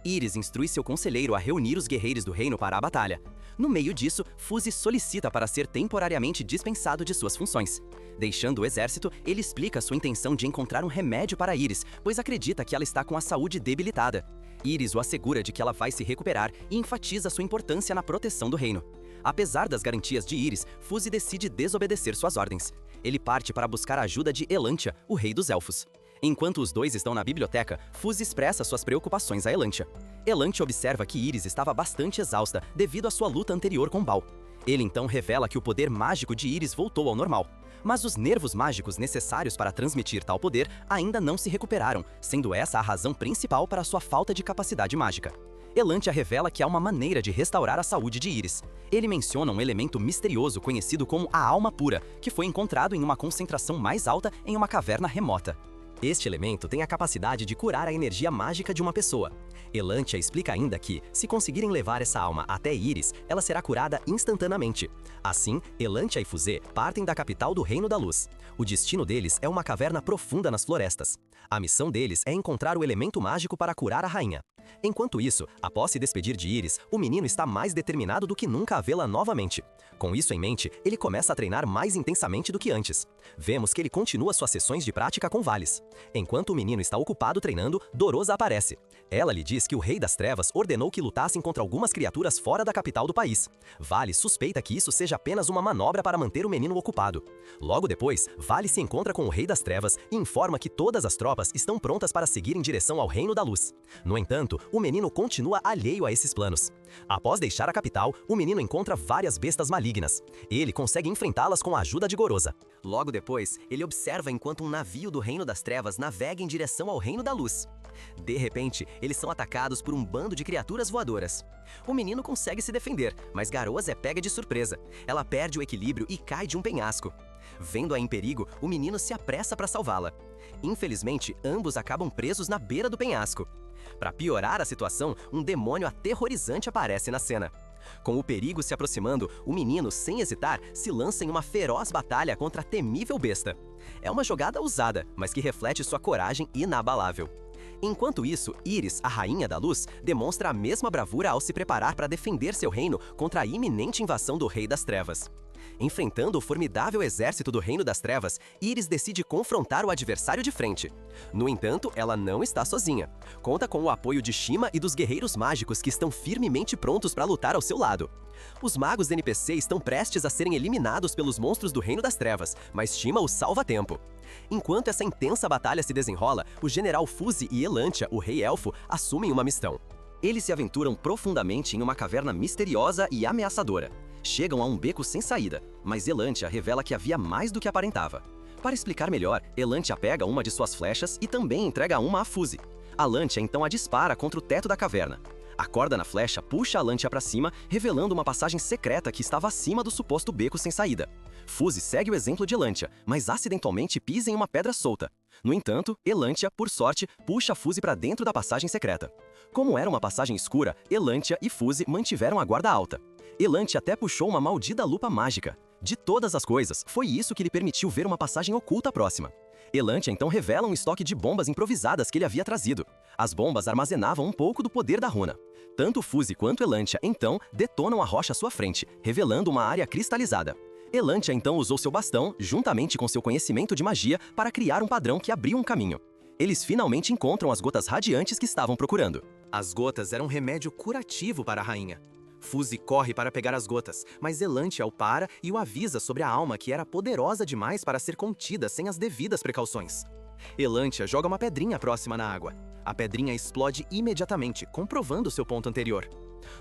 Íris instrui seu conselheiro a reunir os guerreiros do reino para a batalha. No meio disso, Fuse solicita para ser temporariamente dispensado de suas funções. Deixando o exército, ele explica sua intenção de encontrar um remédio para Íris, pois acredita que ela está com a saúde debilitada. Íris o assegura de que ela vai se recuperar e enfatiza sua importância na proteção do reino. Apesar das garantias de Íris, Fuse decide desobedecer suas ordens. Ele parte para buscar a ajuda de Elantia, o rei dos elfos. Enquanto os dois estão na biblioteca, Fuse expressa suas preocupações a Elantia. Elantia observa que Íris estava bastante exausta devido à sua luta anterior com Baal. Ele então revela que o poder mágico de Íris voltou ao normal. Mas os nervos mágicos necessários para transmitir tal poder ainda não se recuperaram, sendo essa a razão principal para sua falta de capacidade mágica. Elantia revela que há uma maneira de restaurar a saúde de Íris. Ele menciona um elemento misterioso conhecido como a Alma Pura, que foi encontrado em uma concentração mais alta em uma caverna remota. Este elemento tem a capacidade de curar a energia mágica de uma pessoa. Elantia explica ainda que, se conseguirem levar essa alma até Íris, ela será curada instantaneamente. Assim, Elantia e Fuse partem da capital do Reino da Luz. O destino deles é uma caverna profunda nas florestas. A missão deles é encontrar o elemento mágico para curar a rainha. Enquanto isso, após se despedir de Íris, o menino está mais determinado do que nunca a vê-la novamente. Com isso em mente, ele começa a treinar mais intensamente do que antes. Vemos que ele continua suas sessões de prática com Valis. Enquanto o menino está ocupado treinando, Dorosa aparece. Ela lhe diz que o Rei das Trevas ordenou que lutassem contra algumas criaturas fora da capital do país. Valis suspeita que isso seja apenas uma manobra para manter o menino ocupado. Logo depois, Valis se encontra com o Rei das Trevas e informa que todas as tropas estão prontas para seguir em direção ao Reino da Luz. No entanto, o menino continua alheio a esses planos. Após deixar a capital, o menino encontra várias bestas malignas. Ele consegue enfrentá-las com a ajuda de Gorosa. Logo depois, ele observa enquanto um navio do Reino das Trevas navega em direção ao Reino da Luz. De repente, eles são atacados por um bando de criaturas voadoras. O menino consegue se defender, mas Gorosa é pega de surpresa. Ela perde o equilíbrio e cai de um penhasco. Vendo-a em perigo, o menino se apressa para salvá-la. Infelizmente, ambos acabam presos na beira do penhasco. Para piorar a situação, um demônio aterrorizante aparece na cena. Com o perigo se aproximando, o menino, sem hesitar, se lança em uma feroz batalha contra a temível besta. É uma jogada ousada, mas que reflete sua coragem inabalável. Enquanto isso, Íris, a Rainha da Luz, demonstra a mesma bravura ao se preparar para defender seu reino contra a iminente invasão do Rei das Trevas. Enfrentando o formidável exército do Reino das Trevas, Íris decide confrontar o adversário de frente. No entanto, ela não está sozinha. Conta com o apoio de Shima e dos guerreiros mágicos que estão firmemente prontos para lutar ao seu lado. Os magos NPC estão prestes a serem eliminados pelos monstros do Reino das Trevas, mas Shima os salva a tempo. Enquanto essa intensa batalha se desenrola, o general Fuse e Elantia, o rei elfo, assumem uma missão. Eles se aventuram profundamente em uma caverna misteriosa e ameaçadora. Chegam a um beco sem saída, mas Elantia revela que havia mais do que aparentava. Para explicar melhor, Elantia pega uma de suas flechas e também entrega uma a Fuse. A Lantia então a dispara contra o teto da caverna. A corda na flecha puxa a Lantia para cima, revelando uma passagem secreta que estava acima do suposto beco sem saída. Fuse segue o exemplo de Elantia, mas acidentalmente pisa em uma pedra solta. No entanto, Elantia, por sorte, puxa Fuse para dentro da passagem secreta. Como era uma passagem escura, Elantia e Fuse mantiveram a guarda alta. Elantia até puxou uma maldita lupa mágica. De todas as coisas, foi isso que lhe permitiu ver uma passagem oculta próxima. Elantia então revela um estoque de bombas improvisadas que ele havia trazido. As bombas armazenavam um pouco do poder da runa. Tanto Fuse quanto Elantia, então, detonam a rocha à sua frente, revelando uma área cristalizada. Elantia então usou seu bastão, juntamente com seu conhecimento de magia, para criar um padrão que abriu um caminho. Eles finalmente encontram as gotas radiantes que estavam procurando. As gotas eram um remédio curativo para a rainha. Fuse corre para pegar as gotas, mas Elantia o para e o avisa sobre a alma que era poderosa demais para ser contida sem as devidas precauções. Elantia joga uma pedrinha próxima na água. A pedrinha explode imediatamente, comprovando seu ponto anterior.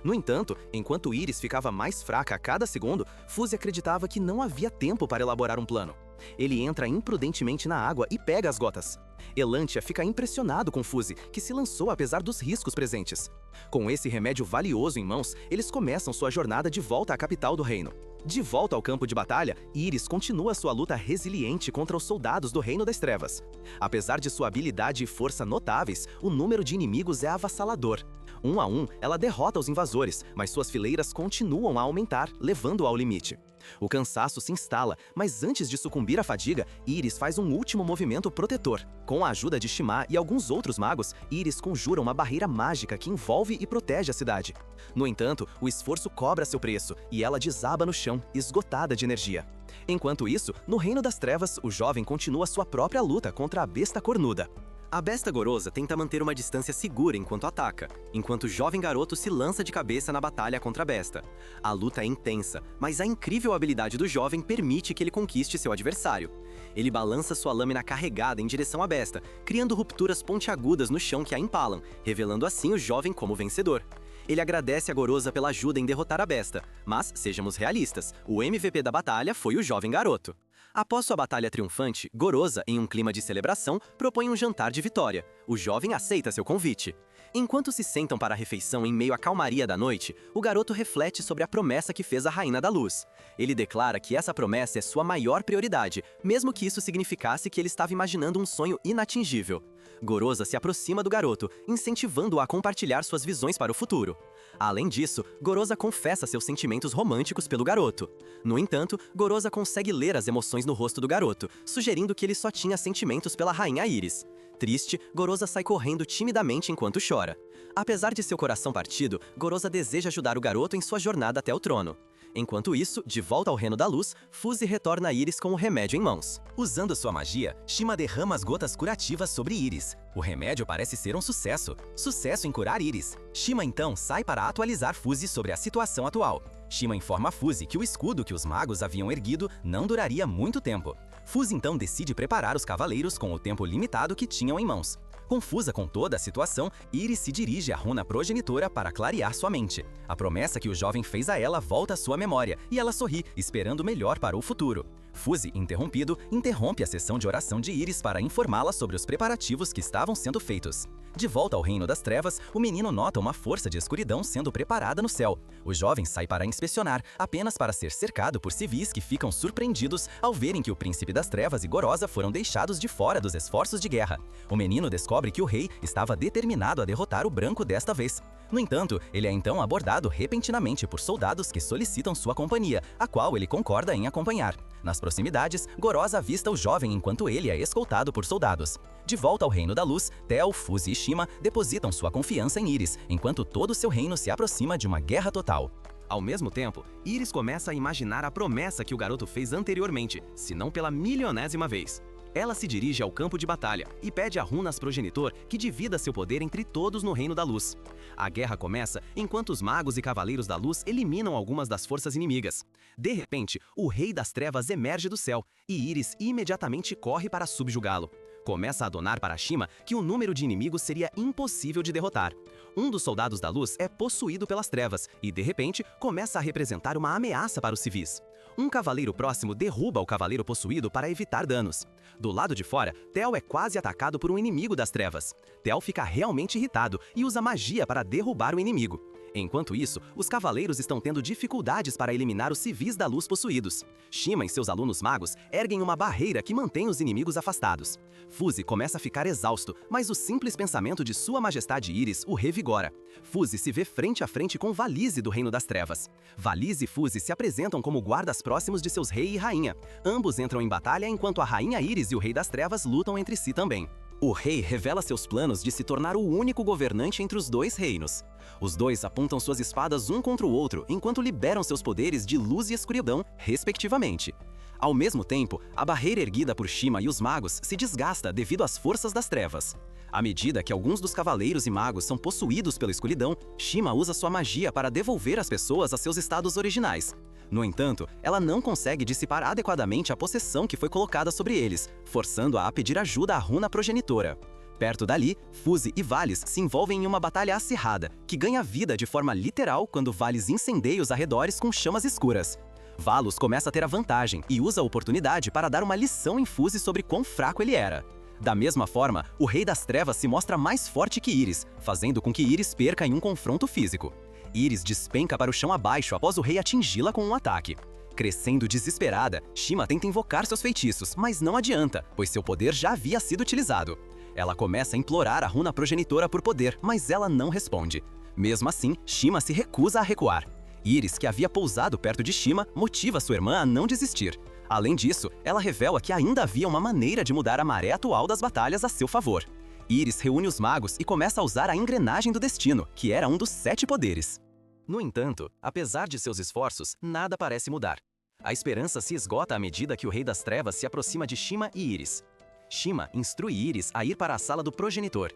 No entanto, enquanto Íris ficava mais fraca a cada segundo, Fuse acreditava que não havia tempo para elaborar um plano. Ele entra imprudentemente na água e pega as gotas. Elantia fica impressionado com Fuse, que se lançou apesar dos riscos presentes. Com esse remédio valioso em mãos, eles começam sua jornada de volta à capital do reino. De volta ao campo de batalha, Íris continua sua luta resiliente contra os soldados do Reino das Trevas. Apesar de sua habilidade e força notáveis, o número de inimigos é avassalador. Um a um, ela derrota os invasores, mas suas fileiras continuam a aumentar, levando-a ao limite. O cansaço se instala, mas antes de sucumbir à fadiga, Íris faz um último movimento protetor. Com a ajuda de Shima e alguns outros magos, Íris conjura uma barreira mágica que envolve e protege a cidade. No entanto, o esforço cobra seu preço e ela desaba no chão, esgotada de energia. Enquanto isso, no Reino das Trevas, o jovem continua sua própria luta contra a besta cornuda. A besta Gorosa tenta manter uma distância segura enquanto ataca, enquanto o jovem garoto se lança de cabeça na batalha contra a besta. A luta é intensa, mas a incrível habilidade do jovem permite que ele conquiste seu adversário. Ele balança sua lâmina carregada em direção à besta, criando rupturas pontiagudas no chão que a empalam, revelando assim o jovem como vencedor. Ele agradece a Gorosa pela ajuda em derrotar a besta, mas, sejamos realistas, o MVP da batalha foi o jovem garoto. Após sua batalha triunfante, Gorosa, em um clima de celebração, propõe um jantar de vitória. O jovem aceita seu convite. Enquanto se sentam para a refeição em meio à calmaria da noite, o garoto reflete sobre a promessa que fez a Rainha da Luz. Ele declara que essa promessa é sua maior prioridade, mesmo que isso significasse que ele estava imaginando um sonho inatingível. Gorosa se aproxima do garoto, incentivando-o a compartilhar suas visões para o futuro. Além disso, Gorosa confessa seus sentimentos românticos pelo garoto. No entanto, Gorosa consegue ler as emoções no rosto do garoto, sugerindo que ele só tinha sentimentos pela Rainha Íris. Triste, Gorosa sai correndo timidamente enquanto chora. Apesar de seu coração partido, Gorosa deseja ajudar o garoto em sua jornada até o trono. Enquanto isso, de volta ao Reino da Luz, Fuse retorna a Íris com o remédio em mãos. Usando sua magia, Shima derrama as gotas curativas sobre Íris. O remédio parece ser um sucesso. Sucesso em curar Íris. Shima então sai para atualizar Fuse sobre a situação atual. Shima informa a Fuse que o escudo que os magos haviam erguido não duraria muito tempo. Fuse então decide preparar os cavaleiros com o tempo limitado que tinham em mãos. Confusa com toda a situação, Íris se dirige à runa progenitora para clarear sua mente. A promessa que o jovem fez a ela volta à sua memória, e ela sorri, esperando o melhor para o futuro. Fuse, interrompido, interrompe a sessão de oração de Íris para informá-la sobre os preparativos que estavam sendo feitos. De volta ao Reino das Trevas, o menino nota uma força de escuridão sendo preparada no céu. O jovem sai para inspecionar, apenas para ser cercado por civis que ficam surpreendidos ao verem que o Príncipe das Trevas e Gorosa foram deixados de fora dos esforços de guerra. O menino descobre que o rei estava determinado a derrotar o branco desta vez. No entanto, ele é então abordado repentinamente por soldados que solicitam sua companhia, a qual ele concorda em acompanhar. Nas proximidades, Gorosa avista o jovem enquanto ele é escoltado por soldados. De volta ao Reino da Luz, Theo, Fuse e Shima depositam sua confiança em Íris, enquanto todo seu reino se aproxima de uma guerra total. Ao mesmo tempo, Íris começa a imaginar a promessa que o garoto fez anteriormente, se não pela milionésima vez. Ela se dirige ao campo de batalha e pede a Runas Progenitor que divida seu poder entre todos no Reino da Luz. A guerra começa enquanto os magos e cavaleiros da luz eliminam algumas das forças inimigas. De repente, o Rei das Trevas emerge do céu e Íris imediatamente corre para subjugá-lo. Começa a donar para Shima que o número de inimigos seria impossível de derrotar. Um dos soldados da luz é possuído pelas trevas e, de repente, começa a representar uma ameaça para os civis. Um cavaleiro próximo derruba o cavaleiro possuído para evitar danos. Do lado de fora, Theo é quase atacado por um inimigo das trevas. Theo fica realmente irritado e usa magia para derrubar o inimigo. Enquanto isso, os cavaleiros estão tendo dificuldades para eliminar os civis da luz possuídos. Shima e seus alunos magos erguem uma barreira que mantém os inimigos afastados. Fuse começa a ficar exausto, mas o simples pensamento de Sua Majestade Íris o revigora. Fuse se vê frente a frente com Valise do Reino das Trevas. Valise e Fuse se apresentam como guardas próximos de seus rei e rainha. Ambos entram em batalha enquanto a rainha Íris e o Rei das Trevas lutam entre si também. O rei revela seus planos de se tornar o único governante entre os dois reinos. Os dois apontam suas espadas um contra o outro, enquanto liberam seus poderes de luz e escuridão, respectivamente. Ao mesmo tempo, a barreira erguida por Shima e os magos se desgasta devido às forças das trevas. À medida que alguns dos cavaleiros e magos são possuídos pela escuridão, Shima usa sua magia para devolver as pessoas a seus estados originais. No entanto, ela não consegue dissipar adequadamente a possessão que foi colocada sobre eles, forçando-a a pedir ajuda à runa progenitora. Perto dali, Fuse e Valis se envolvem em uma batalha acirrada, que ganha vida de forma literal quando Valis incendeia os arredores com chamas escuras. Valos começa a ter a vantagem e usa a oportunidade para dar uma lição em Fuse sobre quão fraco ele era. Da mesma forma, o Rei das Trevas se mostra mais forte que Íris, fazendo com que Íris perca em um confronto físico. Íris despenca para o chão abaixo após o rei atingi-la com um ataque. Crescendo desesperada, Shima tenta invocar seus feitiços, mas não adianta, pois seu poder já havia sido utilizado. Ela começa a implorar a runa progenitora por poder, mas ela não responde. Mesmo assim, Shima se recusa a recuar. Iris, que havia pousado perto de Shima, motiva sua irmã a não desistir. Além disso, ela revela que ainda havia uma maneira de mudar a maré atual das batalhas a seu favor. Iris reúne os magos e começa a usar a engrenagem do destino, que era um dos 7 poderes. No entanto, apesar de seus esforços, nada parece mudar. A esperança se esgota à medida que o Rei das Trevas se aproxima de Shima e Iris. Shima instrui Iris a ir para a sala do progenitor.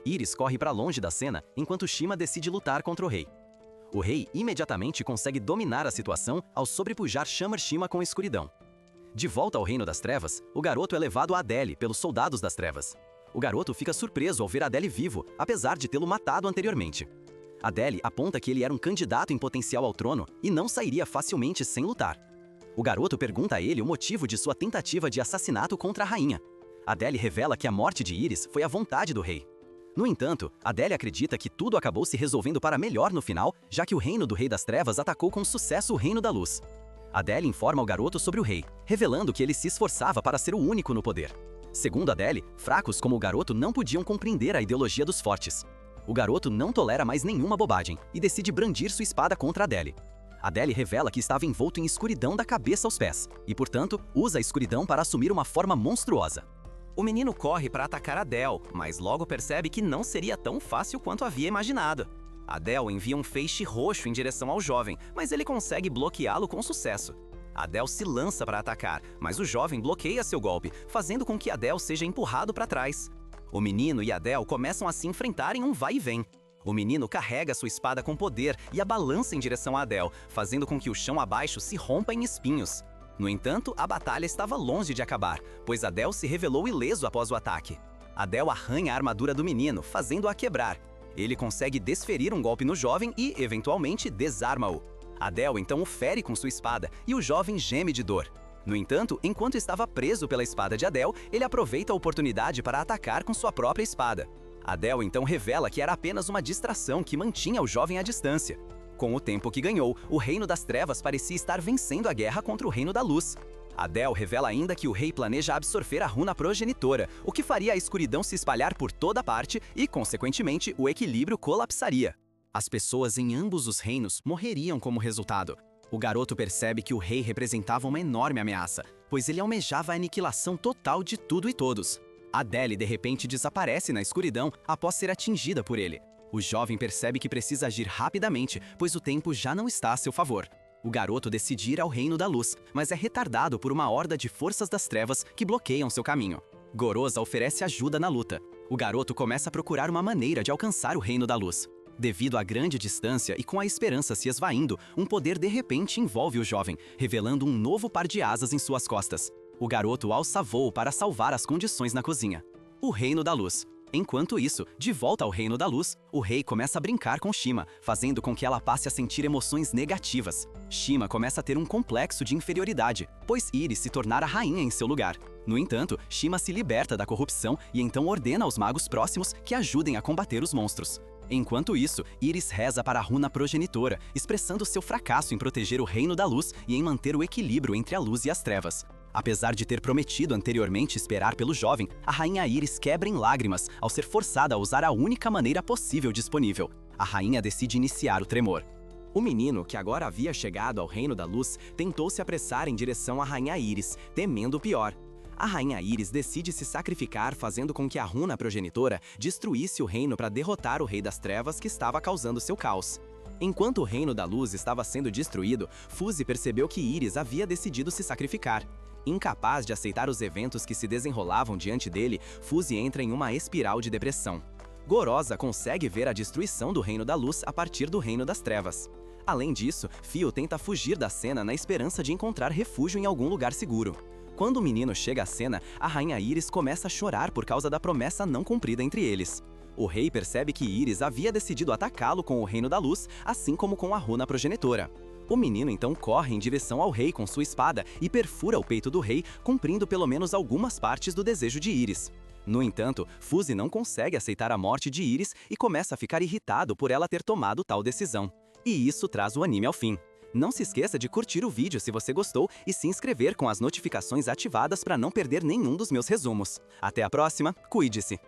Iris corre para longe da cena, enquanto Shima decide lutar contra o rei. O rei imediatamente consegue dominar a situação ao sobrepujar Shamar Shima com a escuridão. De volta ao Reino das Trevas, o garoto é levado a Adele pelos Soldados das Trevas. O garoto fica surpreso ao ver Adele vivo, apesar de tê-lo matado anteriormente. Adele aponta que ele era um candidato em potencial ao trono e não sairia facilmente sem lutar. O garoto pergunta a ele o motivo de sua tentativa de assassinato contra a rainha. Adele revela que a morte de Iris foi à vontade do rei. No entanto, Adele acredita que tudo acabou se resolvendo para melhor no final, já que o reino do Rei das Trevas atacou com sucesso o Reino da Luz. Adele informa o garoto sobre o rei, revelando que ele se esforçava para ser o único no poder. Segundo Adele, fracos como o garoto não podiam compreender a ideologia dos fortes. O garoto não tolera mais nenhuma bobagem e decide brandir sua espada contra Adele. Adele revela que estava envolto em escuridão da cabeça aos pés e, portanto, usa a escuridão para assumir uma forma monstruosa. O menino corre para atacar Adele, mas logo percebe que não seria tão fácil quanto havia imaginado. Adele envia um feixe roxo em direção ao jovem, mas ele consegue bloqueá-lo com sucesso. Adele se lança para atacar, mas o jovem bloqueia seu golpe, fazendo com que Adele seja empurrado para trás. O menino e Adele começam a se enfrentar em um vai e vem. O menino carrega sua espada com poder e a balança em direção a Adele, fazendo com que o chão abaixo se rompa em espinhos. No entanto, a batalha estava longe de acabar, pois Adele se revelou ileso após o ataque. Adele arranha a armadura do menino, fazendo-a quebrar. Ele consegue desferir um golpe no jovem e, eventualmente, desarma-o. Adele então o fere com sua espada e o jovem geme de dor. No entanto, enquanto estava preso pela espada de Adele, ele aproveita a oportunidade para atacar com sua própria espada. Adele então revela que era apenas uma distração que mantinha o jovem à distância. Com o tempo que ganhou, o Reino das Trevas parecia estar vencendo a guerra contra o Reino da Luz. Adele revela ainda que o rei planeja absorver a runa progenitora, o que faria a escuridão se espalhar por toda parte e, consequentemente, o equilíbrio colapsaria. As pessoas em ambos os reinos morreriam como resultado. O garoto percebe que o rei representava uma enorme ameaça, pois ele almejava a aniquilação total de tudo e todos. Adele, de repente, desaparece na escuridão após ser atingida por ele. O jovem percebe que precisa agir rapidamente, pois o tempo já não está a seu favor. O garoto decide ir ao Reino da Luz, mas é retardado por uma horda de forças das trevas que bloqueiam seu caminho. Gorosa oferece ajuda na luta. O garoto começa a procurar uma maneira de alcançar o Reino da Luz. Devido à grande distância e com a esperança se esvaindo, um poder de repente envolve o jovem, revelando um novo par de asas em suas costas. O garoto alça voo para salvar as condições na cozinha. O Reino da Luz. Enquanto isso, de volta ao Reino da Luz, o rei começa a brincar com Shima, fazendo com que ela passe a sentir emoções negativas. Shima começa a ter um complexo de inferioridade, pois Iris se tornara rainha em seu lugar. No entanto, Shima se liberta da corrupção e então ordena aos magos próximos que ajudem a combater os monstros. Enquanto isso, Iris reza para a runa progenitora, expressando seu fracasso em proteger o Reino da Luz e em manter o equilíbrio entre a luz e as trevas. Apesar de ter prometido anteriormente esperar pelo jovem, a rainha Iris quebra em lágrimas ao ser forçada a usar a única maneira possível disponível. A rainha decide iniciar o tremor. O menino, que agora havia chegado ao Reino da Luz, tentou se apressar em direção à rainha Iris, temendo o pior. A rainha Iris decide se sacrificar, fazendo com que a runa progenitora destruísse o reino para derrotar o Rei das Trevas que estava causando seu caos. Enquanto o Reino da Luz estava sendo destruído, Fuse percebeu que Iris havia decidido se sacrificar. Incapaz de aceitar os eventos que se desenrolavam diante dele, Fuse entra em uma espiral de depressão. Gorosa consegue ver a destruição do Reino da Luz a partir do Reino das Trevas. Além disso, Fio tenta fugir da cena na esperança de encontrar refúgio em algum lugar seguro. Quando o menino chega à cena, a rainha Iris começa a chorar por causa da promessa não cumprida entre eles. O rei percebe que Iris havia decidido atacá-lo com o Reino da Luz, assim como com a runa progenitora. O menino então corre em direção ao rei com sua espada e perfura o peito do rei, cumprindo pelo menos algumas partes do desejo de Iris. No entanto, Fuse não consegue aceitar a morte de Iris e começa a ficar irritado por ela ter tomado tal decisão. E isso traz o anime ao fim. Não se esqueça de curtir o vídeo se você gostou e se inscrever com as notificações ativadas para não perder nenhum dos meus resumos. Até a próxima, cuide-se!